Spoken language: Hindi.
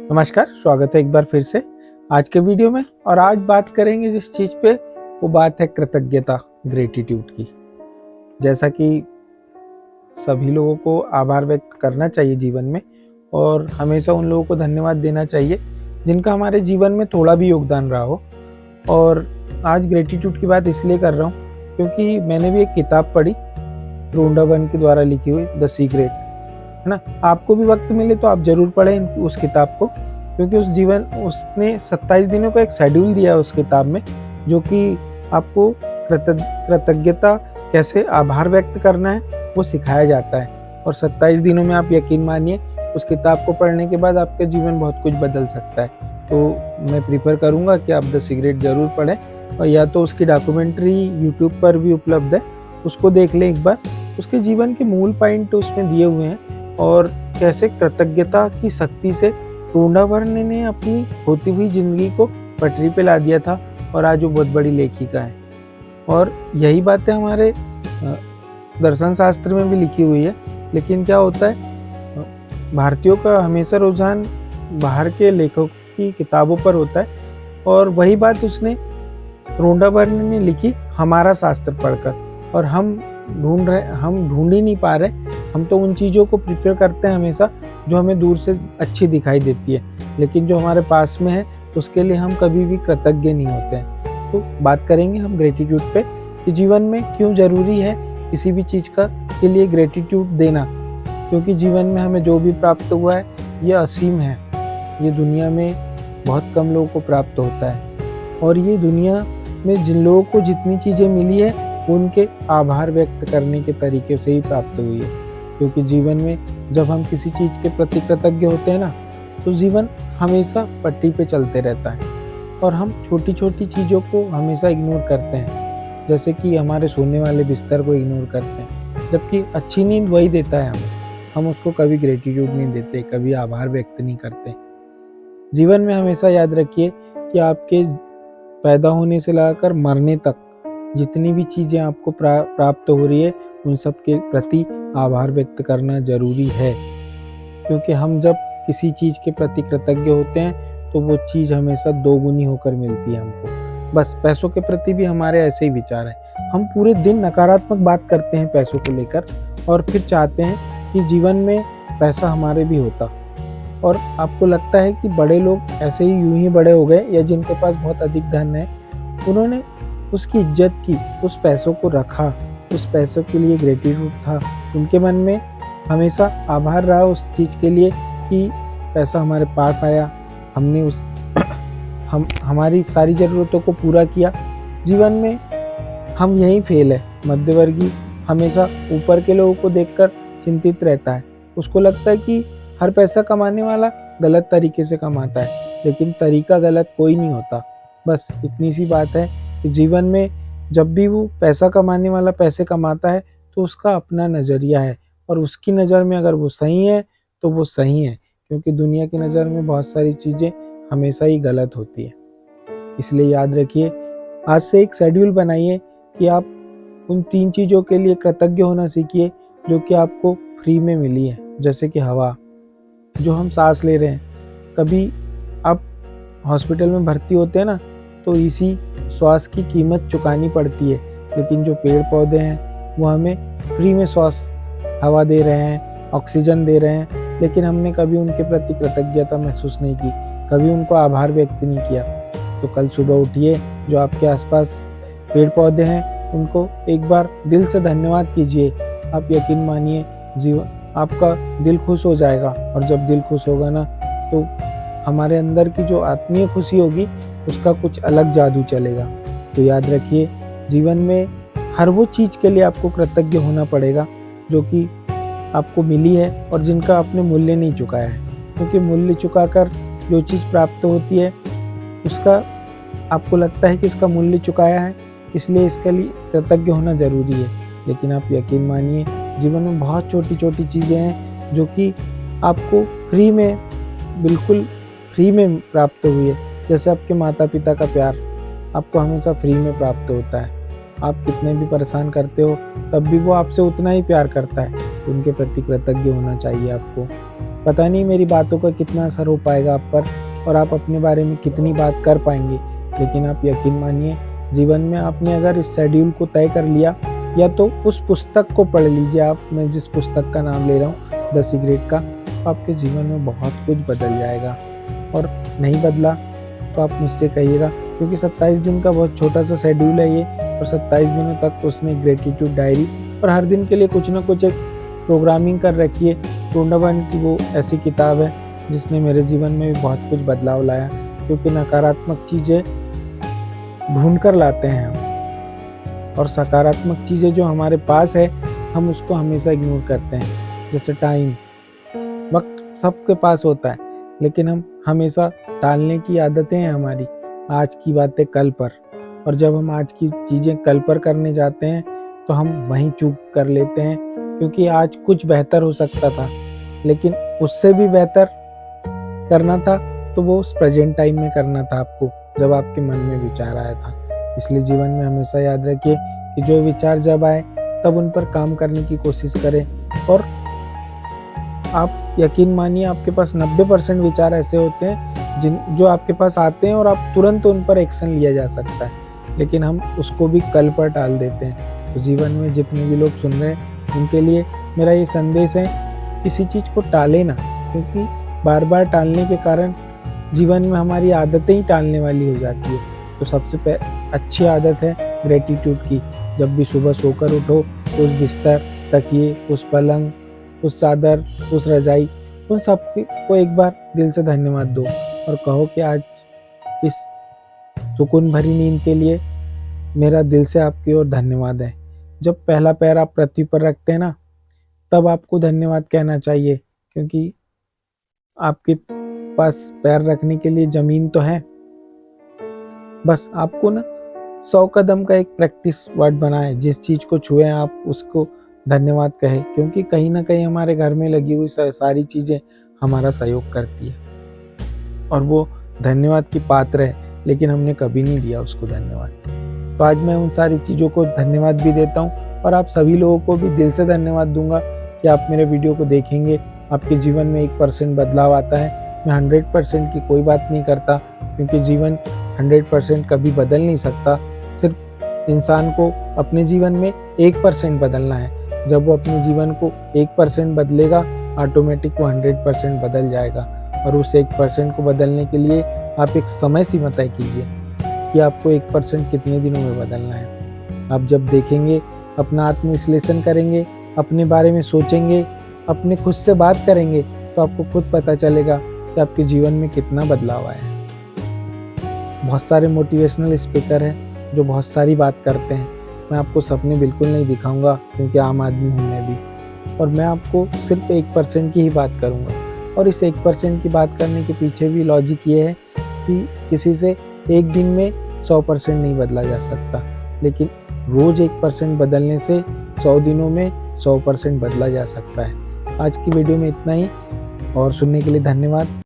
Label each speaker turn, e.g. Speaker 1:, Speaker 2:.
Speaker 1: नमस्कार, स्वागत है एक बार फिर से आज के वीडियो में। और आज बात करेंगे जिस चीज़ पे, वो बात है कृतज्ञता, ग्रेटिट्यूड की। जैसा कि सभी लोगों को आभार व्यक्त करना चाहिए जीवन में, और हमेशा उन लोगों को धन्यवाद देना चाहिए जिनका हमारे जीवन में थोड़ा भी योगदान रहा हो। और आज ग्रेटिट्यूड की बात इसलिए कर रहा हूँ क्योंकि मैंने भी एक किताब पढ़ी, रोंडा बर्न के द्वारा लिखी हुई द सीक्रेट, है ना। आपको भी वक्त मिले तो आप जरूर पढ़ें उस किताब को, क्योंकि उसने 27 दिनों का एक शेड्यूल दिया है उस किताब में, जो कि आपको कृतज्ञता कैसे आभार व्यक्त करना है वो सिखाया जाता है। और 27 दिनों में आप यकीन मानिए उस किताब को पढ़ने के बाद आपका जीवन बहुत कुछ बदल सकता है। तो मैं प्रीफर करूँगा कि आप द सीक्रेट ज़रूर पढ़ें, और या तो उसकी डॉक्यूमेंट्री यूट्यूब पर भी उपलब्ध है, उसको देख लें एक बार। उसके जीवन के मूल पॉइंट उसमें दिए हुए हैं, और कैसे कृतज्ञता की शक्ति से रोंडा बर्न ने अपनी होती हुई जिंदगी को पटरी पे ला दिया था, और आज वो बहुत बड़ी लेखिका है। और यही बातें हमारे दर्शन शास्त्र में भी लिखी हुई है। लेकिन क्या होता है, भारतीयों का हमेशा रुझान बाहर के लेखकों की किताबों पर होता है, और वही बात उसने रोंडा बर्न ने लिखी हमारा शास्त्र पढ़कर। और हम ढूंढ ही नहीं पा रहे। हम तो उन चीज़ों को प्रिपेयर करते हैं हमेशा जो हमें दूर से अच्छी दिखाई देती है, लेकिन जो हमारे पास में है उसके लिए हम कभी भी कृतज्ञ नहीं होते हैं। तो बात करेंगे हम ग्रेटिट्यूड पे कि जीवन में क्यों ज़रूरी है किसी भी चीज़ का के लिए ग्रेटिट्यूड देना। क्योंकि जीवन में हमें जो भी प्राप्त हुआ है ये असीम है, ये दुनिया में बहुत कम लोगों को प्राप्त होता है। और ये दुनिया में जिन लोगों को जितनी चीज़ें मिली है उनके आभार व्यक्त करने के तरीके से ही प्राप्त हुई है। क्योंकि जीवन में जब हम किसी चीज़ के प्रति कृतज्ञ होते हैं ना, तो जीवन हमेशा पटरी पे चलते रहता है, और हम छोटी छोटी चीज़ों को हमेशा इग्नोर करते हैं। जैसे कि हमारे सोने वाले बिस्तर को इग्नोर करते हैं, जबकि अच्छी नींद वही देता है हमें। हम उसको कभी ग्रेटिट्यूड नहीं देते, कभी आभार व्यक्त नहीं करते। जीवन में हमेशा याद रखिए कि आपके पैदा होने से लगाकर मरने तक जितनी भी चीज़ें आपको प्राप्त हो रही है उन सब के प्रति आभार व्यक्त करना जरूरी है। क्योंकि हम जब किसी चीज़ के प्रति कृतज्ञ होते हैं तो वो चीज़ हमेशा दोगुनी होकर मिलती है हमको। बस पैसों के प्रति भी हमारे ऐसे ही विचार हैं। हम पूरे दिन नकारात्मक बात करते हैं पैसों को लेकर, और फिर चाहते हैं कि जीवन में पैसा हमारे भी होता। और आपको लगता है कि बड़े लोग ऐसे ही यूं ही बड़े हो गए, या जिनके पास बहुत अधिक धन है उन्होंने उसकी इज्जत की, उस पैसों को रखा, उस पैसों के लिए ग्रेटिट्यूड था। उनके मन में हमेशा आभार रहा उस चीज़ के लिए कि पैसा हमारे पास आया, हमने हमारी सारी ज़रूरतों को पूरा किया। जीवन में हम यही फेल है। मध्यवर्गीय हमेशा ऊपर के लोगों को देखकर चिंतित रहता है। उसको लगता है कि हर पैसा कमाने वाला गलत तरीके से कमाता है, लेकिन तरीका गलत कोई नहीं होता। बस इतनी सी बात है कि जीवन में जब भी वो पैसा कमाने वाला पैसे कमाता है तो उसका अपना नज़रिया है, और उसकी नज़र में अगर वो सही है तो वो सही है। क्योंकि दुनिया की नज़र में बहुत सारी चीज़ें हमेशा ही गलत होती है। इसलिए याद रखिए, आज से एक शेड्यूल बनाइए कि आप उन 3 चीज़ों के लिए कृतज्ञ होना सीखिए जो कि आपको फ्री में मिली है। जैसे कि हवा, जो हम सांस ले रहे हैं। कभी आप हॉस्पिटल में भर्ती होते हैं ना, तो इसी श्वास की कीमत चुकानी पड़ती है, लेकिन जो पेड़ पौधे हैं वो हमें फ्री में श्वास हवा दे रहे हैं, ऑक्सीजन दे रहे हैं। लेकिन हमने कभी उनके प्रति कृतज्ञता महसूस नहीं की, कभी उनको आभार व्यक्त नहीं किया। तो कल सुबह उठिए, जो आपके आसपास पेड़ पौधे हैं उनको एक बार दिल से धन्यवाद कीजिए। आप यकीन मानिए जीवन आपका दिल खुश हो जाएगा, और जब दिल खुश होगा ना, तो हमारे अंदर की जो आत्मीय खुशी होगी उसका कुछ अलग जादू चलेगा। तो याद रखिए, जीवन में हर वो चीज़ के लिए आपको कृतज्ञ होना पड़ेगा जो कि आपको मिली है और जिनका आपने मूल्य नहीं चुकाया है। क्योंकि मूल्य चुकाकर जो चीज़ प्राप्त होती है उसका आपको लगता है कि इसका मूल्य चुकाया है, इसलिए इसके लिए कृतज्ञ होना ज़रूरी है। लेकिन आप यकीन मानिए, जीवन में बहुत छोटी छोटी चीज़ें हैं जो कि आपको फ्री में, बिल्कुल फ्री में प्राप्त हुई है। जैसे आपके माता पिता का प्यार आपको हमेशा फ्री में प्राप्त होता है। आप कितने भी परेशान करते हो तब भी वो आपसे उतना ही प्यार करता है। उनके प्रति कृतज्ञ होना चाहिए आपको। पता नहीं मेरी बातों का कितना असर हो पाएगा आप पर और आप अपने बारे में कितनी बात कर पाएंगे, लेकिन आप यकीन मानिए जीवन में आपने अगर इस शेड्यूल को तय कर लिया, या तो उस पुस्तक को पढ़ लीजिए आप, मैं जिस पुस्तक का नाम ले रहा हूँ द सीक्रेट का, तो आपके जीवन में बहुत कुछ बदल जाएगा। और नहीं बदला तो आप मुझसे कहिएगा, क्योंकि 27 दिन का बहुत छोटा सा शेड्यूल है ये, और 27 दिनों तक उसने ग्रेटिट्यूड डायरी और हर दिन के लिए कुछ ना कुछ एक प्रोग्रामिंग कर रखी है। टोंडावन की वो ऐसी किताब है जिसने मेरे जीवन में भी बहुत कुछ बदलाव लाया, क्योंकि नकारात्मक चीज़ें ढूंढ कर लाते हैं हम, और सकारात्मक चीज़ें जो हमारे पास है हम उसको हमेशा इग्नोर करते हैं। जैसे टाइम, वक्त सबके पास होता है, लेकिन हम हमेशा टालने की आदतें हैं हमारी, आज की बातें कल पर, और जब हम आज की चीज़ें कल पर करने जाते हैं तो हम वहीं चूक कर लेते हैं, क्योंकि आज कुछ बेहतर हो सकता था, लेकिन उससे भी बेहतर करना था तो वो उस प्रेजेंट टाइम में करना था आपको, जब आपके मन में विचार आया था। इसलिए जीवन में हमेशा याद रखिए कि जो विचार जब आए तब उन पर काम करने की कोशिश करें, और आप यकीन मानिए आपके पास 90% विचार ऐसे होते हैं जो आपके पास आते हैं और आप तुरंत उन पर एक्शन लिया जा सकता है, लेकिन हम उसको भी कल पर टाल देते हैं। तो जीवन में जितने भी लोग सुन रहे हैं उनके लिए मेरा ये संदेश है, किसी चीज़ को टाले ना, क्योंकि बार बार टालने के कारण जीवन में हमारी आदतें ही टालने वाली हो जाती है। तो सबसे अच्छी आदत है ग्रेटिट्यूड की। जब भी सुबह सोकर उठो, उस बिस्तर, तकिए, उस पलंग, उस चादर, उस रजाई, उन सब को एक बार दिल से धन्यवाद दो और कहो कि आज इस सुकून भरी नींद के लिए मेरा दिल से आपकी ओर धन्यवाद है। जब पहला पैर आप पृथ्वी पर रखते हैं ना, तब आपको धन्यवाद कहना चाहिए, क्योंकि आपके पास पैर रखने के लिए जमीन तो है। बस आपको ना 100 कदम का एक प्रैक्टिस वर्ड बनाए, जिस चीज को छुए आप उसको धन्यवाद कहे, क्योंकि कहीं ना कहीं हमारे घर में लगी हुई सारी चीजें हमारा सहयोग करती है और वो धन्यवाद की पात्र है, लेकिन हमने कभी नहीं दिया उसको धन्यवाद। तो आज मैं उन सारी चीजों को धन्यवाद भी देता हूँ और आप सभी लोगों को भी दिल से धन्यवाद दूंगा कि आप मेरे वीडियो को देखेंगे, आपके जीवन में 1% बदलाव आता है। मैं 100% की कोई बात नहीं करता, क्योंकि जीवन 100% कभी बदल नहीं सकता। सिर्फ इंसान को अपने जीवन में 1% बदलना है। जब वो अपने जीवन को 1% बदलेगा, ऑटोमेटिक वो 100% बदल जाएगा। और उस 1% को बदलने के लिए आप एक समय सीमा तय कीजिए कि आपको 1% कितने दिनों में बदलना है। आप जब देखेंगे, अपना आत्मविश्लेषण करेंगे, अपने बारे में सोचेंगे, अपने खुद से बात करेंगे, तो आपको खुद पता चलेगा कि आपके जीवन में कितना बदलाव आया है। बहुत सारे मोटिवेशनल स्पीकर हैं जो बहुत सारी बात करते हैं। मैं आपको सपने बिल्कुल नहीं दिखाऊंगा, क्योंकि आम आदमी हूँ मैं भी, और मैं आपको सिर्फ 1% की ही बात करूंगा। और इस 1% की बात करने के पीछे भी लॉजिक ये है कि किसी से एक दिन में 100% नहीं बदला जा सकता, लेकिन रोज 1% बदलने से 100 दिनों में 100% बदला जा सकता है। आज की वीडियो में इतना ही, और सुनने के लिए धन्यवाद।